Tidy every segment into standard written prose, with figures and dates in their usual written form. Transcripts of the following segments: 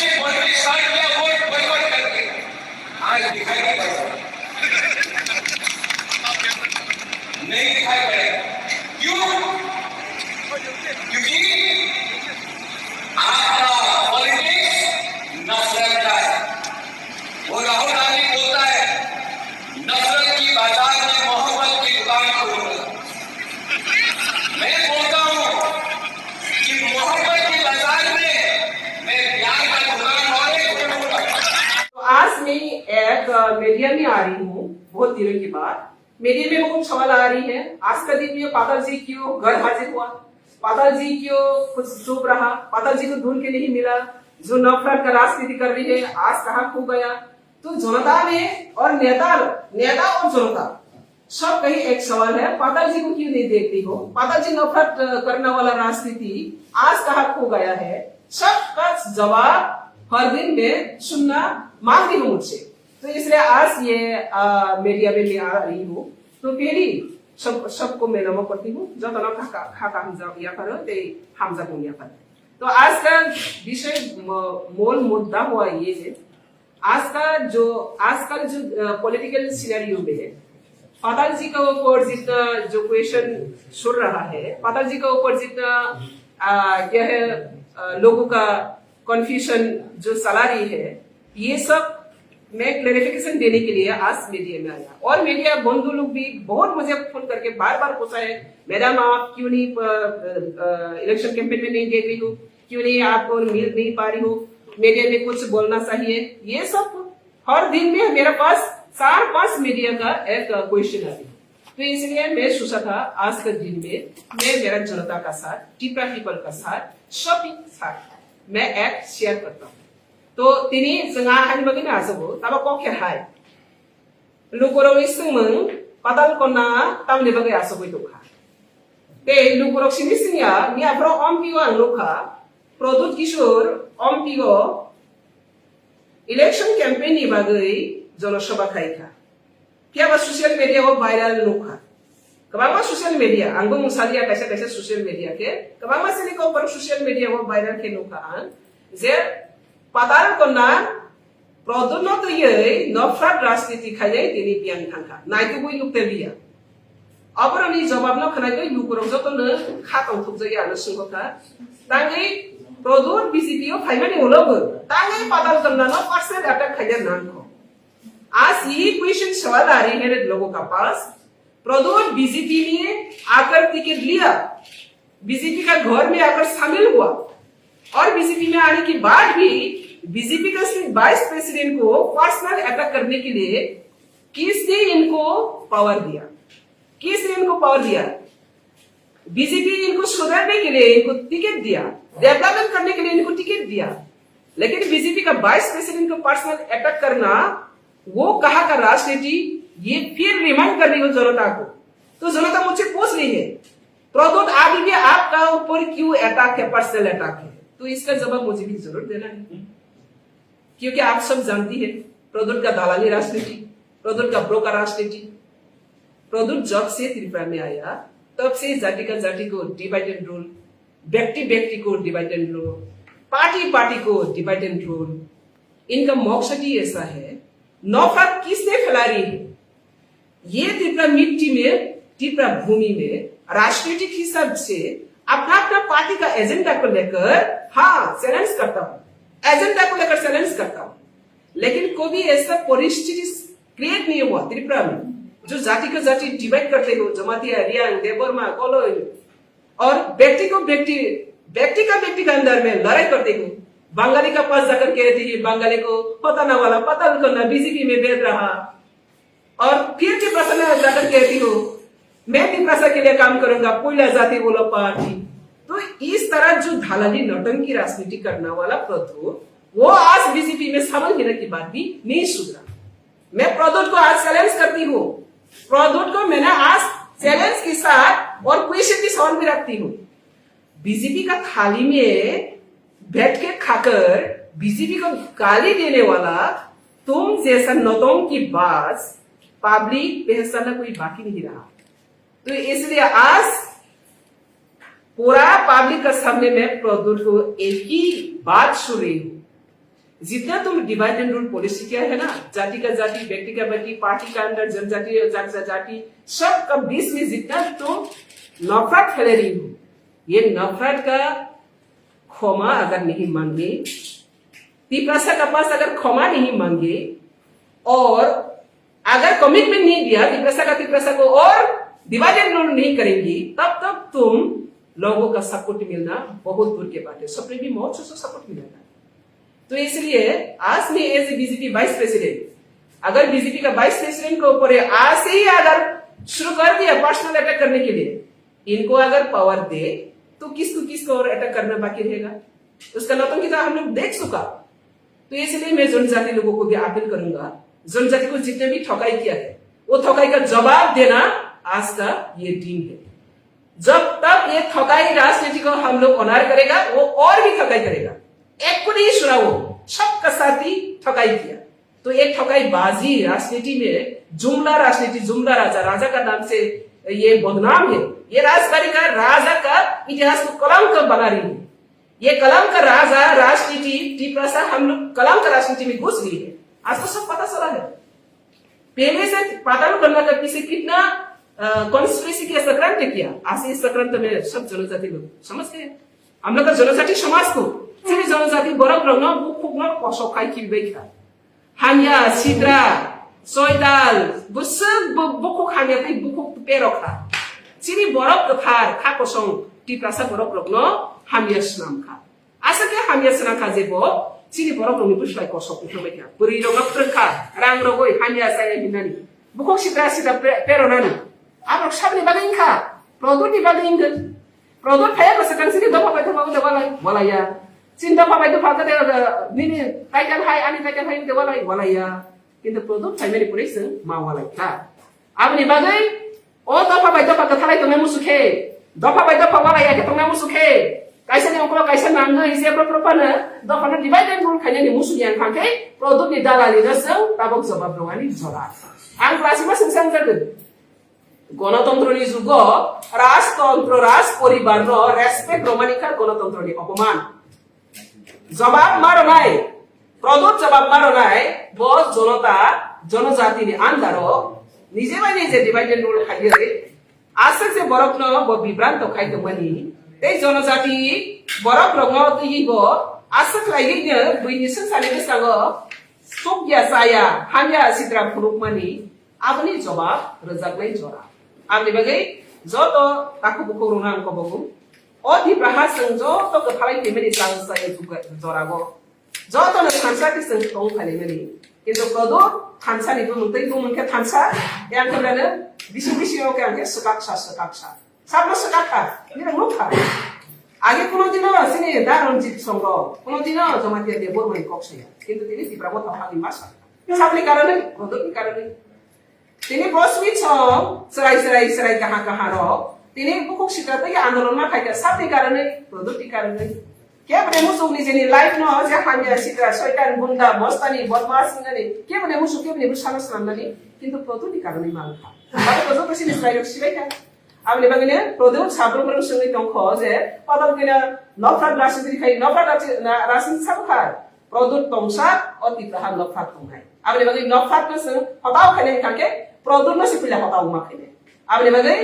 जिसने vote start किया vote boycott करके, आज दिखाई नहीं पड़ेगा, नहीं दिखाई पड़ेगा। क्यों? क्योंकि आपका पॉलिटिक्स नफरत का है। वो राहुल गांधी बोलता है नफरत की बाजार में मोहब्बत की दुकान खोलूंगा। मैं बोलता हूं कि मोहब्बत की बाजार में मैं प्यार का दुकान और एक खोलूंगा। तो आज मैं एक मीडिया में आ रही हूँ बहुत दिनों के बाद। मीडिया में बहुत सवाल आ रही है, आज का दिन में पाताल जी क्यों घर हाजिर हुआ, पाताल जी क्यों कुछ चुप रहा, पाताल जी को ढूंढ के नहीं मिला, जो नफरत का राजनीति कर रही है आज कहाँ खो गया। तो जनता में और नेता और जनता सब कहीं एक सवाल है, पाताल जी को क्यों नहीं देखती हो, पाताल जी नफरत करने वाला राजनीति आज कहाँ खो गया है। सबका जवाब हर दिन में सुनना मांगती हूँ मुझसे। तो इसलिए आज ये मीडिया में मैं आ रही हूँ। तो फेरि सबको मैं नमक करती हूँ जब खाका हमजा तो आज का विषय मूल मुद्दा हुआ ये है, आजकल जो पॉलिटिकल सिनेरियो में पाताल जी का ऊपर जितना जो क्वेश्चन सुन रहा है, पाताल जी का ऊपर जितना क्या है लोगों का कंफ्यूजन जो चला रही है, ये सब मैं क्लैरिफिकेशन देने के लिए आज मीडिया में आया। और मीडिया बंधु लोग भी बहुत मुझे फोन करके बार बार पूछा है, मैडम आप क्यों नहीं इलेक्शन कैंपेन में नहीं देख रही हो, क्यों नहीं आपको मिल नहीं पा रही हो, मीडिया में कुछ बोलना चाहिए। ये सब हर दिन में मेरे पास 4-5 मीडिया का एक क्वेश्चन है। तो इसलिए मैं सोचा था आज के दिन में मैं मेरा जनता का साथ, टिप्रा पीपल का साथ, सबके साथ मैं एक शेयर करता हूँ। तो तिनी जोंहा हानिबगैनो आसोबो ताबा कखे हाय लुकुरौ इसुंमों पाताल कन्ना तामनिबगै आसोबै दुखा ते लुकुरौ सिनिसिनिया नियाफ्रो अम्पिगो आंगलुखा प्रदुत किशोर अम्पिगो इलेक्शन कैंपेन नि बागै जनसभा खायखा कियाबा सोशल मीडिया को वायरल नुखा कबामा सोशल मीडिया आंगो मुसालिया कैसे सोशल मीडिया के कबामा सिनिको पर सोशल मीडिया को वायरल के नुखा आं जे पाताल कन्ना प्रदुत ये नफरत राजनीति खायै तिनी बियान थांखा नायको बुइ लुकते बिया अबरनि जवाब न खनाय लुकुरौ जतनो खाताव थुकजै आनो सुंगखा तांगै प्रदुत बीजेपी ओ फाइमानि होलोबो तांगै पाताल कन्ना न पर्सनल अटैक खायै नांखो। आज ये क्वेश्चन सवाल आ रहे हैं लोगों का पास, प्रदुत बीजेपी ने आकर टिकट लिया, बीजेपी का घर में आकर शामिल हुआ और बीजेपी में आने के बाद भी बीजेपी का वाइस प्रेसिडेंट को पर्सनल अटैक करने के लिए किसने इनको पावर दिया, किसने इनको पावर दिया? बीजेपी इनको सुधारने के लिए इनको टिकट दिया, डेवलपमेंट करने के लिए इनको टिकट दिया, लेकिन बीजेपी का वाइस प्रेसिडेंट को पर्सनल अटैक करना वो कहा का राजनीति, ये फिर रिमाइंड कर रही हो जनता को। तो जनता मुझसे पूछ रही है प्रदुत आगे भी आपका ऊपर क्यों अटैक है, पर्सनल अटैक है? तो इसका जवाब मुझे भी जरूर देना है, क्योंकि आप सब जानती है प्रदुत का दलाली राजनीति, प्रदुत का ब्रोकर राजनीति। प्रदुत जब से त्रिपुरा में आया तब से जाति को डिवाइड एंड रूल, व्यक्ति को डिवाइड एंड रूल, पार्टी को डिवाइड एंड रूल। इनका मकसद ही ऐसा है, नफरत किसने फैला रही है? ये त्रिपुरा मिट्टी में, त्रिपुरा भूमि में राजनीतिक हिसाब से अपना पार्टी का एजेंडा को लेकर चैलेंज करता हूं, एजेंडा को लेकर चैलेंज करता हूं, लेकिन कभी ऐसा परिस्थिति क्रिएट नहीं हुआ त्रिपुरा में जो जाति को जाति डिवाइड करते हो, जमातिया, रियांग, देवबर्मा, कोलोई, और व्यक्ति का अंदर में लड़ाई करते हो। बंगाली का पास जाकर कहती है बंगाली को पताना वाला पताल करना बीजेपी में बैठ रहा, और फिर त्रिपुरा में जाकर कहती हो मैं त्रिपुरा के लिए काम करूंगा, कोयला जाति बोलो पार्टी। तो इस तरह जो दलाली नौटंकी राजनीति करने वाला प्रदुत, वो आज बीजेपी में शामिल होने के बाद भी नहीं सुधरा। मैं प्रदुत को आज चैलेंज करती हूँ, प्रदुत को मैंने आज चैलेंज के साथ और क्वेश्चन की सवाल भी रखती हूँ। बीजेपी का थाली में बैठ के खाकर बीजेपी को गाली देने वाला तुम जैसा नौटंकी बाज पब्लिक पहचानना कोई बाकी नहीं रहा। तो इसलिए आज पूरा पब्लिक का सामने में प्रदुत को एक ही बात सुन रही हूं जितना तुम डिवाइड एंड रूल पॉलिसी किया है ना, जाति का जाति, व्यक्ति का व्यक्ति, पार्टी का अंदर जनजाति और जाति सब का बीच में जितना तुम नफरत फैला रही हो, ये नफरत का क्षमा अगर नहीं मांगे, तिपरासा का पास अगर क्षमा नहीं मांगे और अगर कमिटमेंट नहीं दिया तिपरासा को और डिवाइड एंड रूल नहीं करेंगी, तब तक तुम लोगों का सपोर्ट मिलना बहुत दूर के बात है। सबने भी बहुत से सपोर्ट मिलेगा। तो इसलिए आज में as a BJP vice president, अगर बीजेपी का वाइस प्रेसिडेंट के ऊपर आज से ही अगर शुरू कर दिया पर्सनल अटैक करने के लिए, इनको अगर पावर दे तो किसको और अटैक करना बाकी रहेगा? उसका नौटंकी तो हम लोग देख चुका। तो इसलिए मैं जनजाति लोगों को भी अपील करूंगा, जनजाति को जितने भी ठगाई किया है वो ठगाई का जवाब देना आज का ये दिन है। जब तक ये ठगाई राजनीति को हम लोग ऑनर करेगा, वो और भी ठगाई करेगा। एक को नहीं सुना, वो सबका साथ ही ठगाई किया। तो एक ठगाई बाजी राजनीति में जुमला राजनीति, जुमला राजा का नाम से ये बदनाम है। ये राजबाड़ी का राजा का इतिहास को कलंक बना रही है। ये कलंक राजा राजनीति तिपरासा हम लोग कलंक राजनीति में घुस गई है। आज तो सब पता चला है। पहले से पाताल गंगा का पीछे कितना कॉन्स्पिरेसी किया, सक्रांत किया। आज इस सक्रांत में सब जनजाति लोग समझते हैं। हम लोग का जनजाति समाज को सिर्फ जनजाति बरक रंग बुक कसो खाई खिलबैखा हानिया सिद्रा सोयदाल बुसुक बुकु खानिया तै बुकु पेरखा सिरि बरक कथार खा कसं तिपरासा बरक रंग हामिया स्नाम खा आसा के हामिया स्नाम खा जेबो सिरि बरक रंग बुसलाय कसो खिलबैखा पुरि रंग प्रखा रांग रगoi हामिया साय हिनानि बुकु सिद्रा पेरनानि आरो सबनि बागै खा प्रदुनि बागै इंगन प्रदुत फाया कसं सिरि दफा बाय वलाया चिंता पाबाय तो फाका दे निनि टाइटल हाई आनि टाइटल हाई दे वलाया किंतु प्रदुत फाइमेनि पुलिस मावालाय था आबनि बागै ओ दफा बाय दफा कथालाय तो मुसुखे दफा बाय दफा वलाया के तंगा मुसुखे काइसा ने ओकरो काइसा नांगो इसे प्रपन दफा न डिवाइड एंड रूल खाइने मुसुगियान खांखे प्रदुत नि दालालि रसौ ताबक जवाब दंगानि जरा आं क्लासिमा संसां जागोन गणतन्त्रनि जुग राजतन्त्र राज परिवार रेस्पेक्ट रमानिका गणतन्त्रनि अपमान जवाब मारो नाय प्रदुत जवाब मारो नाय बस जनता जनजातिनि आन्दारो निजे बाय निजे डिवाइड एंड रूल खाइयो आसे से बरकनो ब विभ्रांत खाइदोमनि ए जनजाति बरक रंग तयिबो आसक लागिनो बैनिसो सालेनि सांगो सोग्या साया हामिया सिद्रा फुरुकमानि आबनि जवाब रजाकनाय जरा आंनि बागै जत ताकु बुखौ रोंना आंखौ बगु अधि प्रहासं जत कथालाय फेमिलि सांसाय जरागो जत न थानसा किसं तौ फालिमनि किन्तु प्रदो थानसानि बुंतै बुंखे थानसा यानखौनो बिसि ओके आंखे सकाक्षा साबनो सकाखा नि मुखा आगे कोनोदिनो सिनि दारनजित संग कोनोदिनो जमातिया दे बरमनि कक्षया किन्तु तिनि तिब्राबो थाखानि मासा साबनि कारणे प्रदोनि कारणे तिनी बसवी सराय कहाँ रो तिनी बुकुक सिटाते आंदोलन में खाइका साबनि कारणे प्रदुति कारणे के बने मुसु निजेनि लाइफ न जे हामिया सिद्रा शैतान गुंडा मस्तानी बदमाश ननि के बने मुसु के बने बुसानस नामनानि किन्तु प्रदुति कारणे मालखा बाबा कजो कसिनि स्लाइड सिबायका आबनि बागैने प्रदु साब्रमरन संगै दंखो जे पदम केना नफरत राजनीति खाइ नफरत राजनीति साबखा प्रदुत तंसा अति प्रहार नफरत तंहाय आबनि बागै नफरत न हताव खाने खाके प्रदुत न सिपिला हताव माखैने आबनि बागै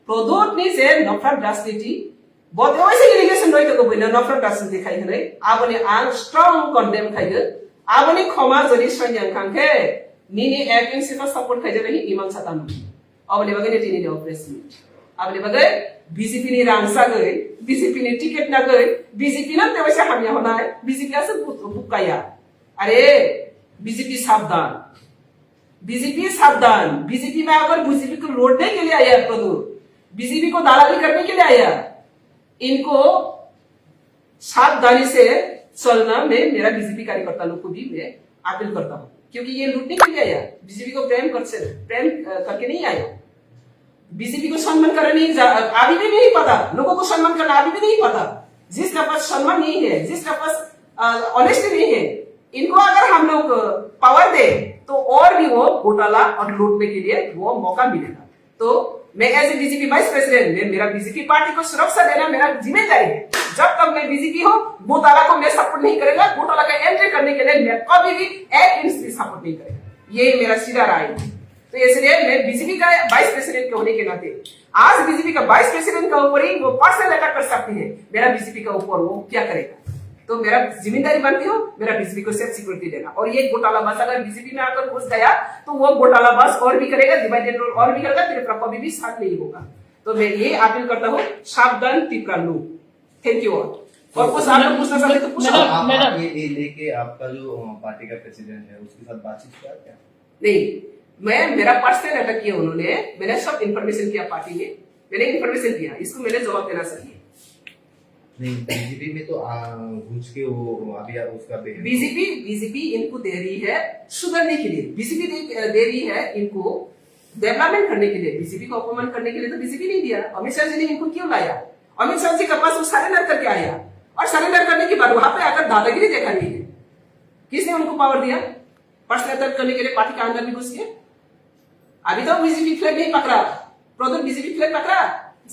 प्रदुत नि जे नफरत राजनीति बदेवैसे इरिगेशन रय तो बइना नफरत राजनीति खाइ हनै आबनि आं स्ट्रंग कन्डेम खाइगो आबनि क्षमा जरि सन्यां खांखे निनि एजेंसी का सपोर्ट खाइ जरि इमान सातान आबनि बागै तिनि ऑपरेशन आबनि बागै बीजेपी नि रांसा गई बीजेपी नि टिकट ना गई बीजेपी न तेवैसे हामिया होनाय बीजेपी आसे बुकाया अरे बीजेपी सावधान बीजेपी में अगर बीजेपी को लौटने के लिए आया प्रदुर बीजेपी को दालाली करने के लिए आया इनको सावधानी से चलना मैं मेरा बीजेपी कार्यकर्ता लोग को भी मैं अपील करता हूँ क्योंकि ये लूटने के लिए आया बीजेपी को प्रेम करके नहीं आया बीजेपी को सम्मान करना नहीं अभी भी नहीं पता लोगों को सम्मान करना अभी भी नहीं पता जिसका पास सम्मान नहीं है जिसका पास ऑनेस्टी नहीं है इनको अगर हम लोग पावर दे तो और भी वो घोटाला और लूटने के लिए वो मौका मिलेगा तो मैं as a BJP vice president मैं मेरा बीजेपी पार्टी को सुरक्षा देना मेरा जिम्मेदारी है जब तक मैं बीजेपी हूँ घोटाला को मैं सपोर्ट नहीं करेगा, घोटाला का एंट्री करने के लिए मैं कभी भी 1 इंच भी सपोर्ट नहीं करेगा, ये मेरा सीधा राय है। तो इसलिए मैं बीजेपी का वाइस प्रेसिडेंट होने के नाते आज बीजेपी का वाइस प्रेसिडेंट का ऊपर ही वो पर्सनल अटैक कर सकती है मेरा बीजेपी का ऊपर, वो क्या करेगा। तो मेरा जिम्मेदारी बनती हो मेरा बीजेपी को सेफ सिक्योरिटी देना, और ये घोटालाबाज अगर बीजेपी में आकर घुस गया तो वो घोटालाबाज और भी करेगा, डिवाइडेड रोल और भी करेगा, तेरे कभी भी साथ नहीं होगा। तो मैं ये अपील करता हूँ, सावधान तीव्र लो। Thank you all. और कुछ आप लोग पूछना चाहते तो पूछो। मैडम ये लेके आपका जो पार्टी का प्रेसिडेंट है उसके साथ बातचीत किया क्या? नहीं, मैं मेरा पर्सनल अटैक किया उन्होंने, मैंने सब इन्फॉर्मेशन किया पार्टी में, मैंने इन्फॉर्मेशन दिया, इसको मैंने जवाब देना चाहिए। नहीं बीजेपी में तो घुस के वो अभी उसका बीजेपी इनको दे रही है सुधरने के लिए, बीजेपी दे रही है इनको डेवलपमेंट करने के लिए, बीजेपी को अपमान करने के लिए तो बीजेपी नहीं दिया। अमित शाह जी ने इनको क्यों लाया? अमित शाह जी के पास वो सरेंडर करके आया, और सरेंडर करने के बाद वहां पे आकर दादागिरी देखा नहीं है। किसने उनको पावर दिया पर्सनल अटैक करने के लिए? पार्टी के अंदर भी घुस के। अभी तो बीजेपी फ्लैग नहीं पकड़ा, प्रदूर बीजेपी फ्लैग पकड़ा,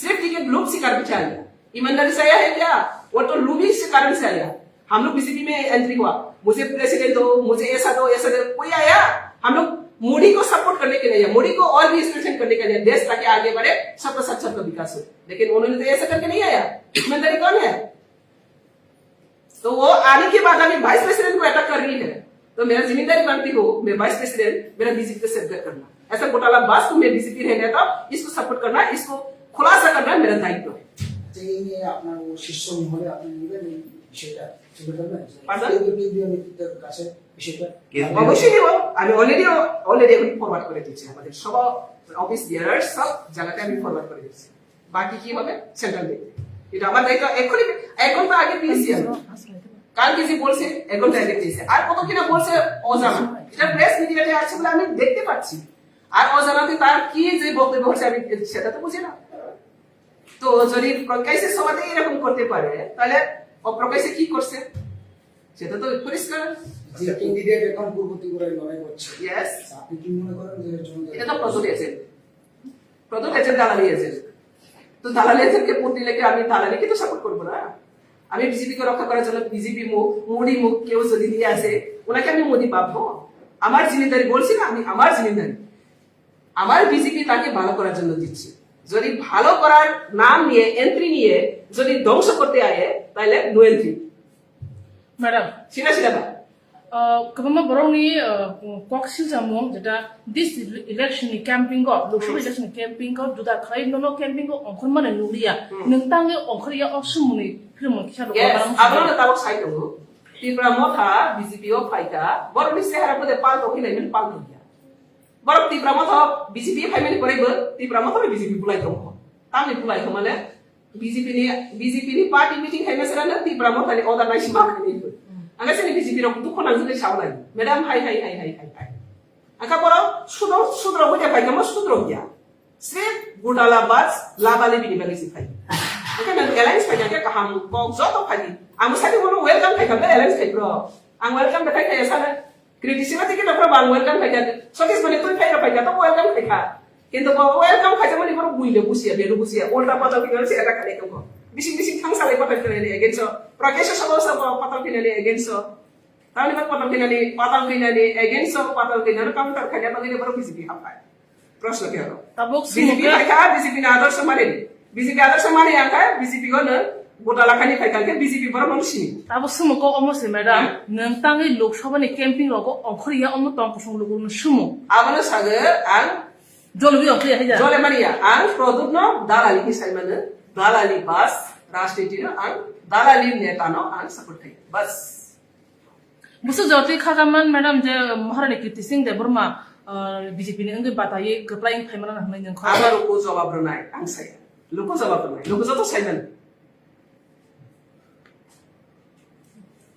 सिर्फ टिकट लूप से कारण से आया। ईमानदारी से आया है क्या? वो तो लूबी से कारण से आया। हम लोग बीजेपी में एंट्री हुआ, मुझे प्रेसिडेंट दो, मुझे ऐसा दो, ऐसा दो, कोई आया? हम लोग मोदी को सपोर्ट करने के लिए, मोदी को और भी स्ट्रेंथन करने के लिए, देश ताकि आगे बढ़े, सबका साथ सबका विकास हो। लेकिन उन्होंने तो ऐसा करके नहीं आया। ईमानदारी कौन है? तो वो आने के बाद अभी वाइस प्रेसिडेंट को अटैक कर रही है। तो मेरा जिम्मेदारी बनती हो, मैं वाइस प्रेसिडेंट, मेरा बीजेपी को सेफ करना। ऐसा घोटाला बास को मैं बीजेपी रहने था, इसको सपोर्ट करना, इसको खुलासा करना मेरा दायित्व है। আপনার শীর্ষ মহলে আপনি নেবেন এই বিষয়টা তুলে ধরবেন, Pardon? কেন্দ্রীয় নেতৃত্বের কাছে বিষয়টা অবশ্যই দিব। আমি অলরেডি এখন ফরওয়ার্ড করে দিচ্ছি, আমাদের সব অফিস বিয়ারার সব জায়গাতে আমি ফরওয়ার্ড করে দিচ্ছি। বাকি কি হবে সেন্ট্রাল দেখবে, এটা আমার দায়িত্ব। এখন তো আগে পেয়েছি আমি, কালকে যে বলছে এখন তো আগে পেয়েছে, আর কত কিনা বলছে অজানা, এটা প্রেস মিডিয়াতে আছে বলে আমি দেখতে পাচ্ছি। আর অজানাতে তার কি যে বক্তব্য হচ্ছে আমি সেটা তো বুঝি না। তো যদি প্রকাশ্যে সবাই এরকম করতে পারে তাহলে অপ্রকাশ্যে কি করছে সেটা তো পরিষ্কার। যে ক্যান্ডিডেট এখন পূর্ব ত্রিপুরায় লড়াই করছে, ইয়েস, আপনি কি মনে করেন যে এটা তো প্রদূত এজেন্ট দালালি এজেন্ট। তো দালালি এজেন্টকে ভোট দিলে কি আমি দালালিকে তো সাপোর্ট করবো না? আমি বিজেপিকে রক্ষা করার জন্য বিজেপি মোদি মুখ কেউ যদি নিয়ে আসে ওনাকে আমি মোদি পাবো? আমার জিম্মেদারি বলছি না, আমি আমার জিম্মেদারি, আমার বিজেপি তাকে ভালো করার জন্য দিচ্ছি। যদি ভালো করার নাম নিয়ে এন্ট্রি নিয়ে যদি ধ্বংস করতে আয়ে তাহলে নো এন্ট্রি। ম্যাডাম সিধা সিধা না। কবমা বরংনি কক্সিল জামং যেটা this election camping go Lok Sabha election camping go Duda খাই ননো ক্যাম্পিং গো অংখন মানে নুরিয়া নংতাঙ্গে অংখরিয়া অসুমনি ফিরমন কিসা লো Yes, abang tahu saya dulu. Di Pramotha BJP faida, baru di sehara pada pal to kini min pal to dia. Baru di Pramotha BJP faida min korai ber, di Pramotha BJP pulai to mo. Kami pulai to mana? BJP ni party meeting hai mesra na di Pramotha ni order nai simak ni. Angka sini BJP ro tu khona jule saulai. Madam hai. Angka baru sudro boleh faida mo sudro dia. Sip budala bas labali bini bagi si faida. Maka nang airlines pa niya kaham kong zoto pagi. Ang sabi mo welcome kay kami airlines kay bro. Ang welcome ba kay sana? Kritisima tiki na bro bang welcome kay dati. So kis bani tu kay kay to welcome kay ka. Kinto ko welcome kay mo ni bro buile busia belu busia. Ulta pataw kinal si ada kali ko. Bising thang sale pataw kinali again so. Prakesha sa pataw kinali again so. Tawni ba pataw kinali again so pataw kinali counter kanya to ni bro BJP hapay. प्रश्न क्या हो? tabok BJP का BJP ने आदर्श माने BJP आदर्श माने यहाँ का BJP को न घोटाला खानी फाइकल के BJP पर मनुष्य tabok sumoko almost ম্যাডাম নংতাঙ্গে লোকসভা নি ক্যাম্পিং রগো অংখরিয়া অন্য তং কসং লোক সুমো आवनो सागर आं জলবি অংখরিয়া হাইজা जोले मानिया आं प्रोडक्ट नो दालाली की साइड में दालाली बस राष्ट्रीय नो आं दालाली नेता नो आं सपोर्ट है बस बुसु जति खागामान ম্যাডাম যে মহারানী কীর্তি সিং দেববর্মা बीजेपी ने अंगे बताइए कपलाइंग फाइमना हमने जन खा आमार को जवाब रनाय आं साया लोको जवाब रनाय लोको जतो साइमन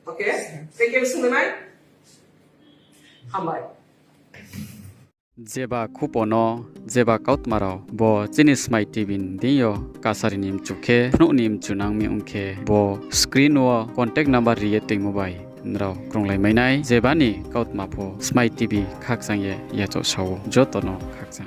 ओके टेक केयर सुननाय हामबाय जेबा खुपोनो जेबा काउतमाराव बो चिनिस माइ टिभिन दियो कासारिनिम चुखे फनुनिम चुनांग मी उमखे बो स्क्रीन व कॉन्टेक्ट नंबर रिएटिंग मोबाइल नराव क्रोंलाय मैनाय जेबानि काउतमाफो स्माइ टिभि खाकजांगे याचो सावो जतनो खाकजा